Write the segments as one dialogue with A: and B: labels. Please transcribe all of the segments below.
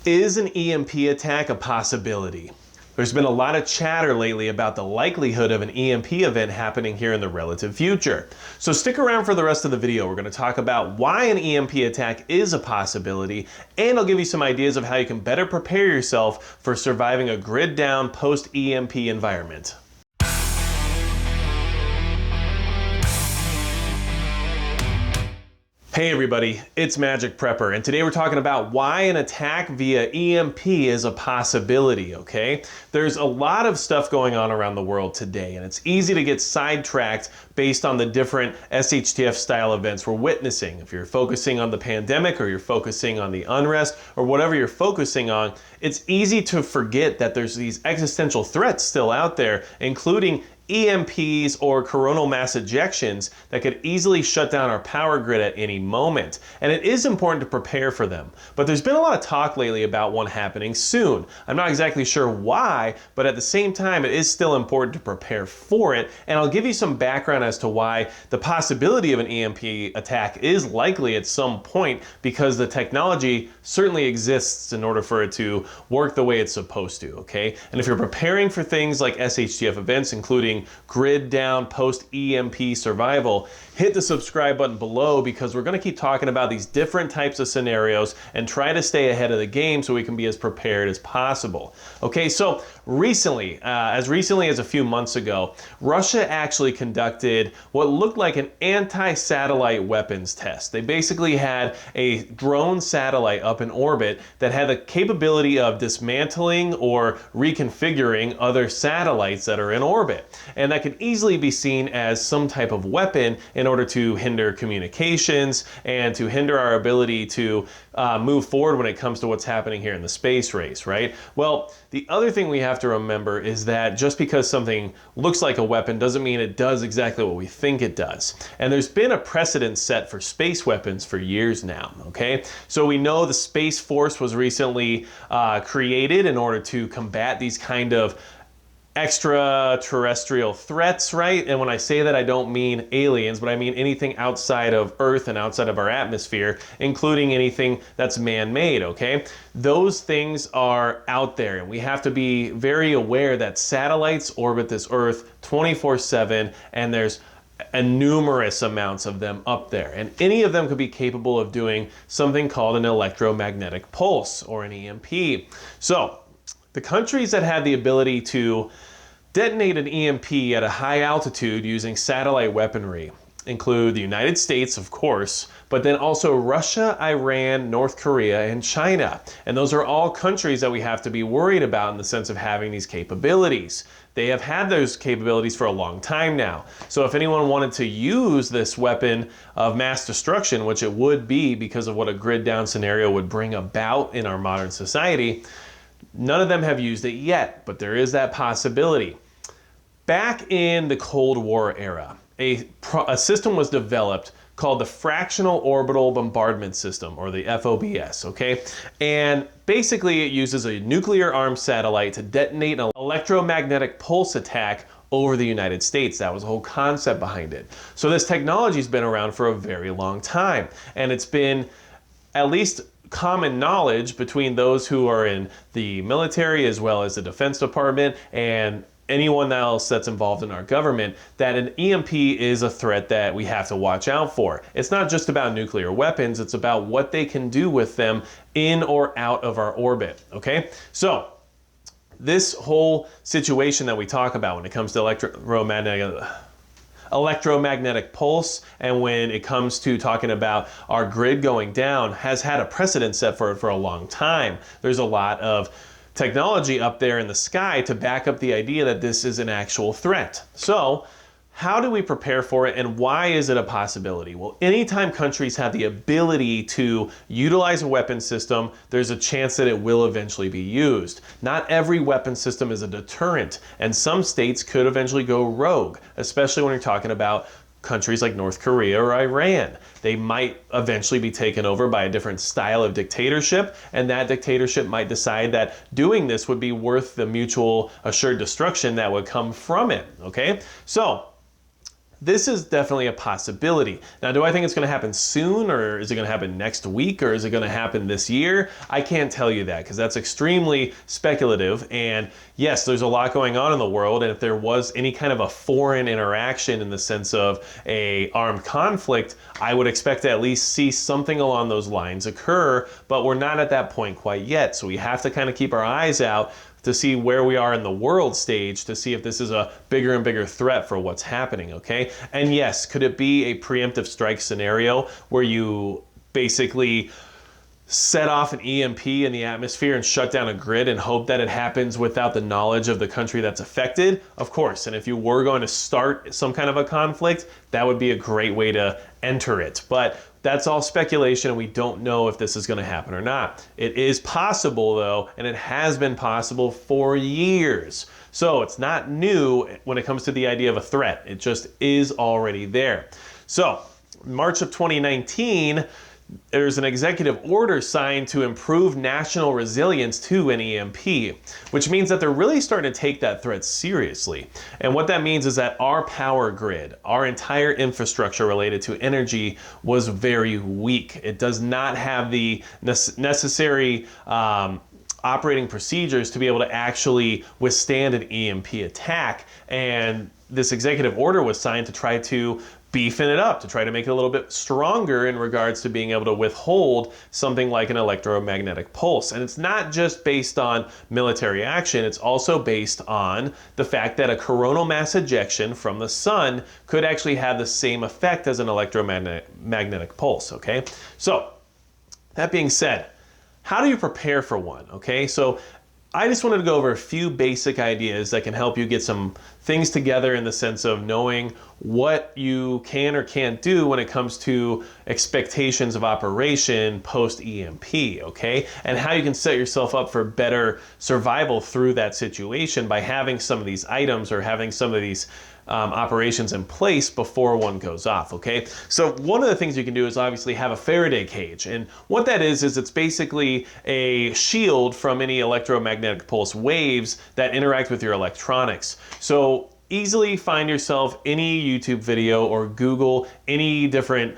A: Is an EMP attack a possibility? There's been a lot of chatter lately about the likelihood of an EMP event happening here in the relative future. So stick around for the rest of the video. We're going to talk about why an EMP attack is a possibility, and I'll give you some ideas of how you can better prepare yourself for surviving a grid down post-EMP environment. Hey everybody, it's Magic Prepper, and today we're talking about why an attack via EMP is a possibility, okay? There's a lot of stuff going on around the world today, and it's easy to get sidetracked based on the different SHTF style events we're witnessing. If you're focusing on the pandemic, or you're focusing on the unrest, or whatever you're focusing on, it's easy to forget that there's these existential threats still out there, including EMPs or coronal mass ejections that could easily shut down our power grid at any moment. And it is important to prepare for them. But there's been a lot of talk lately about one happening soon. I'm not exactly sure why, but at the same time, it is still important to prepare for it. And I'll give you some background as to why the possibility of an EMP attack is likely at some point, because the technology certainly exists in order for it to work the way it's supposed to, okay? And if you're preparing for things like SHTF events, including grid down post EMP survival, hit the subscribe button below, because we're going to keep talking about these different types of scenarios and try to stay ahead of the game so we can be as prepared as possible. Okay, so recently, as a few months ago, Russia actually conducted what looked like an anti-satellite weapons test. They basically had a drone satellite up in orbit that had the capability of dismantling or reconfiguring other satellites that are in orbit. And that could easily be seen as some type of weapon in order to hinder communications and to hinder our ability to move forward when it comes to what's happening here in the space race, right? Well, the other thing we have to remember is that just because something looks like a weapon doesn't mean it does exactly what we think it does. And there's been a precedent set for space weapons for years now, okay? So we know the Space Force was recently created in order to combat these kind of extraterrestrial threats, right? And when I say that, I don't mean aliens, but I mean anything outside of Earth and outside of our atmosphere, including anything that's man-made, okay? Those things are out there, and we have to be very aware that satellites orbit this Earth 24/7, and there's numerous amounts of them up there, and any of them could be capable of doing something called an electromagnetic pulse, or an EMP. So the countries that have the ability to detonate an EMP at a high altitude using satellite weaponry include the United States, of course, but then also Russia, Iran, North Korea, and China. And those are all countries that we have to be worried about in the sense of having these capabilities. They have had those capabilities for a long time now. So if anyone wanted to use this weapon of mass destruction, which it would be because of what a grid down scenario would bring about in our modern society, none of them have used it yet, but there is that possibility. Back in the Cold War era, a system was developed called the Fractional Orbital Bombardment System, or the FOBS, okay? And basically it uses a nuclear-armed satellite to detonate an electromagnetic pulse attack over the United States. That was the whole concept behind it. So this technology's been around for a very long time, and it's been at least common knowledge between those who are in the military as well as the Defense Department and anyone else that's involved in our government, that an EMP is a threat that we have to watch out for. It's not just about nuclear weapons, it's about what they can do with them in or out of our orbit, okay? So this whole situation that we talk about when it comes to electromagnetic pulse, and when it comes to talking about our grid going down, has had a precedent set for it for a long time. There's a lot of technology up there in the sky to back up the idea that this is an actual threat. So how do we prepare for it, and why is it a possibility? Well, anytime countries have the ability to utilize a weapon system, there's a chance that it will eventually be used. Not every weapon system is a deterrent, and some states could eventually go rogue, especially when you're talking about countries like North Korea or Iran. They might eventually be taken over by a different style of dictatorship, and that dictatorship might decide that doing this would be worth the mutual assured destruction that would come from it, okay? So this is definitely a possibility. Now, do I think it's going to happen soon, or is it going to happen next week, or is it going to happen this year? I can't tell you that because that's extremely speculative. And yes, there's a lot going on in the world, and if there was any kind of a foreign interaction in the sense of a armed conflict, I would expect to at least see something along those lines occur, but we're not at that point quite yet. So we have to kind of keep our eyes out to see where we are in the world stage to see if this is a bigger and bigger threat for what's happening, okay? And yes, could it be a preemptive strike scenario where you basically set off an EMP in the atmosphere and shut down a grid and hope that it happens without the knowledge of the country that's affected? Of course, and if you were going to start some kind of a conflict, that would be a great way to enter it. But that's all speculation, and we don't know if this is going to happen or not. It is possible, though, and it has been possible for years. So it's not new when it comes to the idea of a threat. It just is already there. So March of 2019, there's an executive order signed to improve national resilience to an EMP, which means that they're really starting to take that threat seriously. And what that means is that our power grid, our entire infrastructure related to energy, was very weak. It does not have the necessary operating procedures to be able to actually withstand an EMP attack. And this executive order was signed to try to beefing it up, to try to make it a little bit stronger in regards to being able to withhold something like an electromagnetic pulse. And it's not just based on military action, it's also based on the fact that a coronal mass ejection from the sun could actually have the same effect as an electromagnetic pulse, okay? So, that being said, how do you prepare for one, okay? So, I just wanted to go over a few basic ideas that can help you get some things together in the sense of knowing what you can or can't do when it comes to expectations of operation post-EMP, okay? And how you can set yourself up for better survival through that situation by having some of these items or having some of these operations in place before one goes off, okay? So one of the things you can do is obviously have a Faraday cage. And what that is it's basically a shield from any electromagnetic pulse waves that interact with your electronics. So easily find yourself any YouTube video or Google any different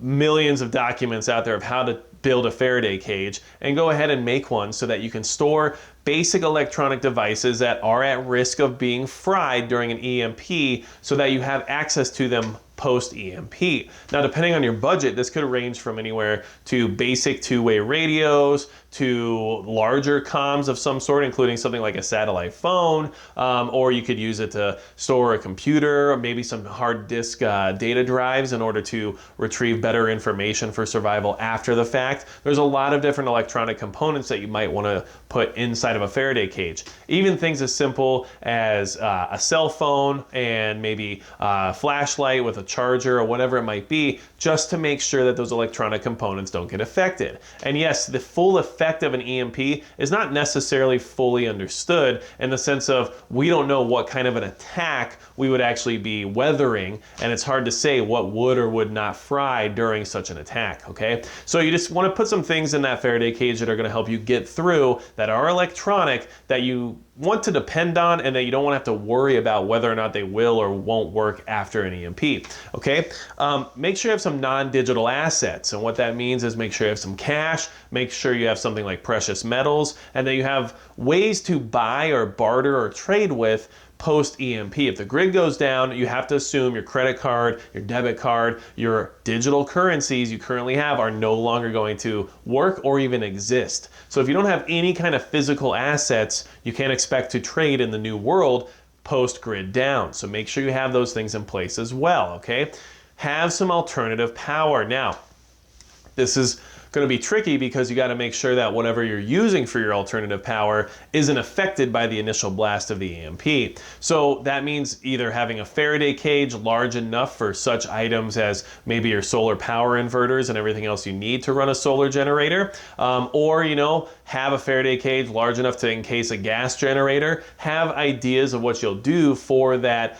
A: millions of documents out there of how to build a Faraday cage and go ahead and make one so that you can store basic electronic devices that are at risk of being fried during an EMP so that you have access to them post-EMP. Now, depending on your budget, this could range from anywhere to basic two-way radios to larger comms of some sort, including something like a satellite phone, or you could use it to store a computer, or maybe some hard disk data drives in order to retrieve better information for survival after the fact. There's a lot of different electronic components that you might want to put inside of a Faraday cage. Even things as simple as a cell phone and maybe a flashlight with a charger or whatever it might be, just to make sure that those electronic components don't get affected. And yes, the full effect of an EMP is not necessarily fully understood in the sense of we don't know what kind of an attack we would actually be weathering, and it's hard to say what would or would not fry during such an attack, okay? So you just want to put some things in that Faraday cage that are going to help you get through, that are electronic, that you want to depend on, and that you don't want to have to worry about whether or not they will or won't work after an EMP, okay? Make sure you have some non-digital assets, and what that means is make sure you have some cash, make sure you have something like precious metals, and that you have ways to buy or barter or trade with post-EMP. If the grid goes down, you have to assume your credit card, your debit card, your digital currencies you currently have are no longer going to work or even exist. So if you don't have any kind of physical assets, you can't expect to trade in the new world post-grid down. So make sure you have those things in place as well, okay? Have some alternative power. Now, this is going to be tricky because you got to make sure that whatever you're using for your alternative power isn't affected by the initial blast of the EMP. So that means either having a Faraday cage large enough for such items as maybe your solar power inverters and everything else you need to run a solar generator, or, you know, have a Faraday cage large enough to encase a gas generator. Have ideas of what you'll do for that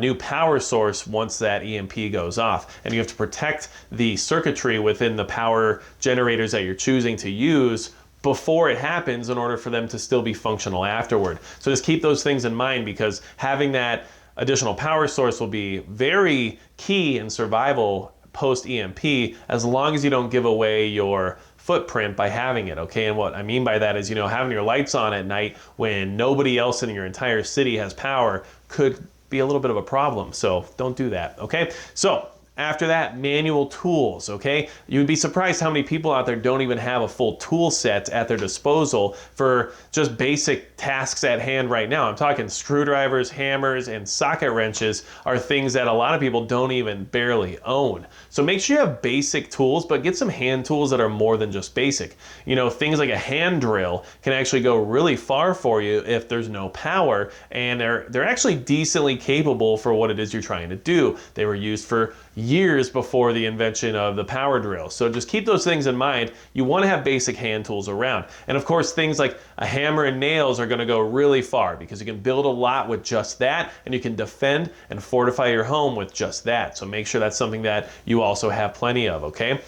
A: new power source once that EMP goes off. And you have to protect the circuitry within the power generators that you're choosing to use before it happens in order for them to still be functional afterward. So just keep those things in mind, because having that additional power source will be very key in survival post EMP, as long as you don't give away your footprint by having it, okay? And what I mean by that is, having your lights on at night when nobody else in your entire city has power could be a little bit of a problem. So don't do that, okay? So after that, manual tools, okay? You'd be surprised how many people out there don't even have a full tool set at their disposal for just basic tasks at hand right now. I'm talking screwdrivers, hammers, and socket wrenches are things that a lot of people don't even barely own. So make sure you have basic tools, but get some hand tools that are more than just basic. Things like a hand drill can actually go really far for you if there's no power, and they're actually decently capable for what it is you're trying to do. They were used for years before the invention of the power drill. So just keep those things in mind. You want to have basic hand tools around. And of course, things like a hammer and nails are going to go really far, because you can build a lot with just that, and you can defend and fortify your home with just that. So make sure that's something that you also have plenty of, okay?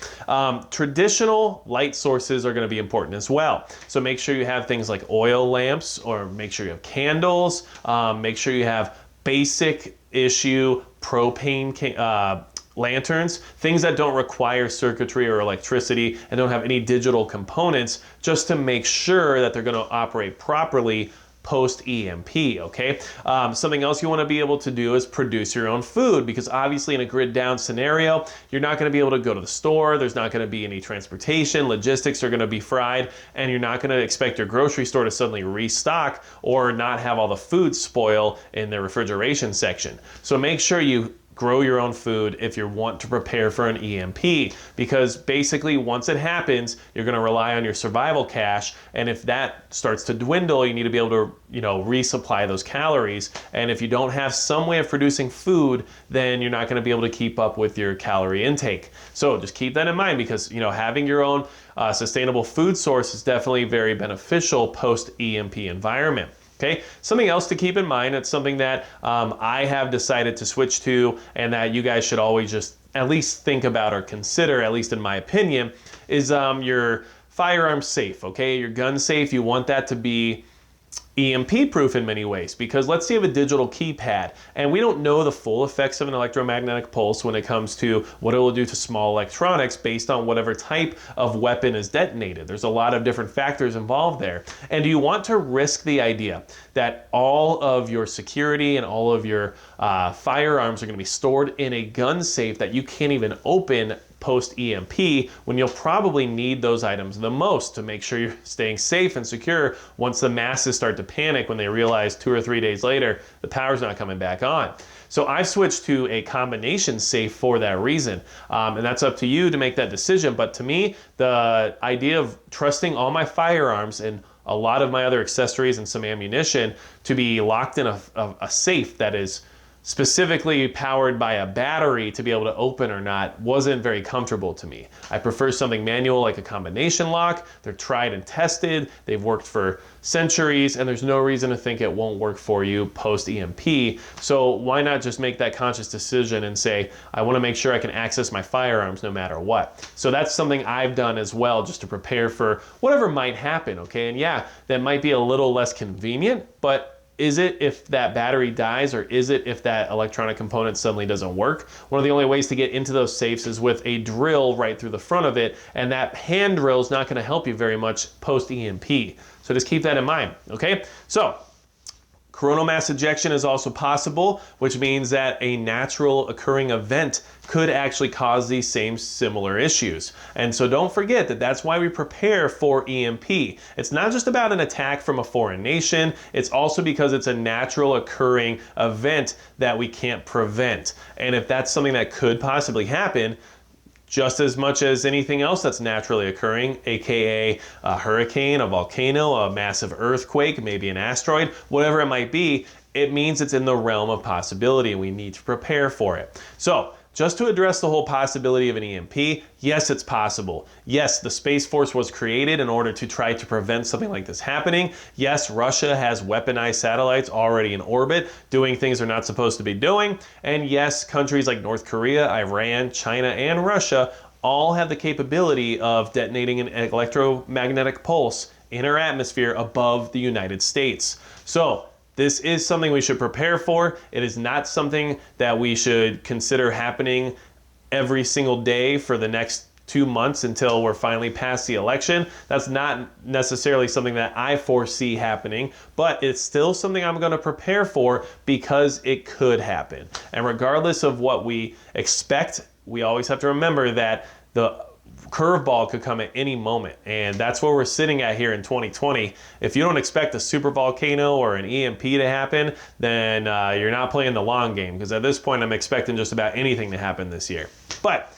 A: Traditional light sources are going to be important as well. So make sure you have things like oil lamps, or make sure you have candles. Make sure you have basic issue propane lanterns, things that don't require circuitry or electricity and don't have any digital components, just to make sure that they're going to operate properly post EMP, okay? Something else you want to be able to do is produce your own food, because obviously in a grid down scenario, you're not going to be able to go to the store, there's not going to be any transportation, logistics are going to be fried, and you're not going to expect your grocery store to suddenly restock or not have all the food spoil in the refrigeration section. So make sure you grow your own food if you want to prepare for an EMP, because basically once it happens, you're going to rely on your survival cache, and if that starts to dwindle, you need to be able to resupply those calories, and if you don't have some way of producing food, then you're not going to be able to keep up with your calorie intake. So just keep that in mind, because having your own sustainable food source is definitely very beneficial post EMP environment. Okay, something else to keep in mind, it's something that I have decided to switch to, and that you guys should always just at least think about or consider, at least in my opinion, is your firearm safe, okay? Your gun safe, you want that to be EMP proof in many ways, because let's say you have a digital keypad and we don't know the full effects of an electromagnetic pulse when it comes to what it will do to small electronics based on whatever type of weapon is detonated. There's a lot of different factors involved there. And do you want to risk the idea that all of your security and all of your firearms are going to be stored in a gun safe that you can't even open post EMP, when you'll probably need those items the most to make sure you're staying safe and secure once the masses start to panic when they realize 2 or 3 days later the power's not coming back on? So I've switched to a combination safe for that reason, and that's up to you to make that decision. But to me, the idea of trusting all my firearms and a lot of my other accessories and some ammunition to be locked in a safe that is specifically powered by a battery to be able to open or not wasn't very comfortable to me. I prefer something manual, like a combination lock. They're tried and tested, they've worked for centuries, and there's no reason to think it won't work for you post EMP. So why not just make that conscious decision and say, I want to make sure I can access my firearms no matter what. So that's something I've done as well, just to prepare for whatever might happen, okay? And yeah, that might be a little less convenient, but is it if that battery dies, or is it if that electronic component suddenly doesn't work? One of the only ways to get into those safes is with a drill right through the front of it, and that hand drill is not going to help you very much post EMP. So just keep that in mind, okay? So coronal mass ejection is also possible, which means that a natural occurring event could actually cause these same similar issues. And so don't forget that that's why we prepare for EMP. It's not just about an attack from a foreign nation, it's also because it's a natural occurring event that we can't prevent. And if that's something that could possibly happen, just as much as anything else that's naturally occurring, aka a hurricane, a volcano, a massive earthquake, maybe an asteroid, whatever it might be, it means it's in the realm of possibility and we need to prepare for it. So just to address the whole possibility of an EMP, yes, it's possible. Yes, the Space Force was created in order to try to prevent something like this happening. Yes, Russia has weaponized satellites already in orbit, doing things they're not supposed to be doing. And yes, countries like North Korea, Iran, China, and Russia all have the capability of detonating an electromagnetic pulse in our atmosphere above the United States. So This is something we should prepare for. It is not something that we should consider happening every single day for the next 2 months until we're finally past the election. That's not necessarily something that I foresee happening, but it's still something I'm going to prepare for because it could happen. And regardless of what we expect, we always have to remember that the curveball could come at any moment, and that's where we're sitting at here in 2020. If you don't expect a super volcano or an EMP to happen, then you're not playing the long game, because at this point I'm expecting just about anything to happen this year. But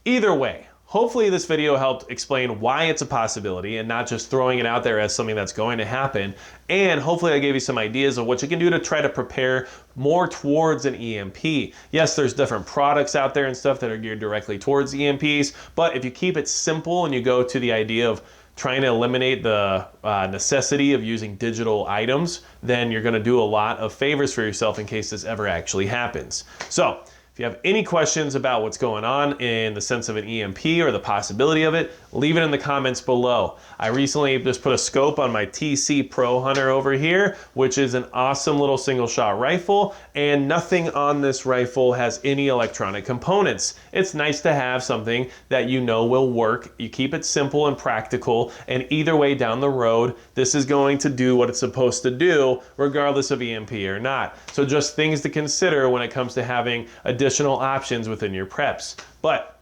A: either way, hopefully this video helped explain why it's a possibility and not just throwing it out there as something that's going to happen. And hopefully I gave you some ideas of what you can do to try to prepare more towards an EMP. Yes, there's different products out there and stuff that are geared directly towards EMPs, but if you keep it simple and you go to the idea of trying to eliminate the necessity of using digital items, then you're going to do a lot of favors for yourself in case this ever actually happens. So if you have any questions about what's going on in the sense of an EMP or the possibility of it, leave it in the comments below. I recently just put a scope on my TC Pro Hunter over here, which is an awesome little single shot rifle, and nothing on this rifle has any electronic components. It's nice to have something that you know will work. You keep it simple and practical, and either way down the road, this is going to do what it's supposed to do, regardless of EMP or not. So just things to consider when it comes to having additional options within your preps. But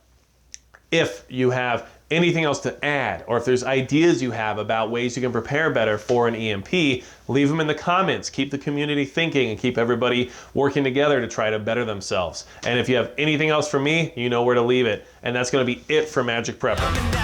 A: if you have anything else to add, or if there's ideas you have about ways you can prepare better for an EMP, leave them in the comments. Keep the community thinking and keep everybody working together to try to better themselves. And if you have anything else for me, you know where to leave it. And that's going to be it for Magic Prepper.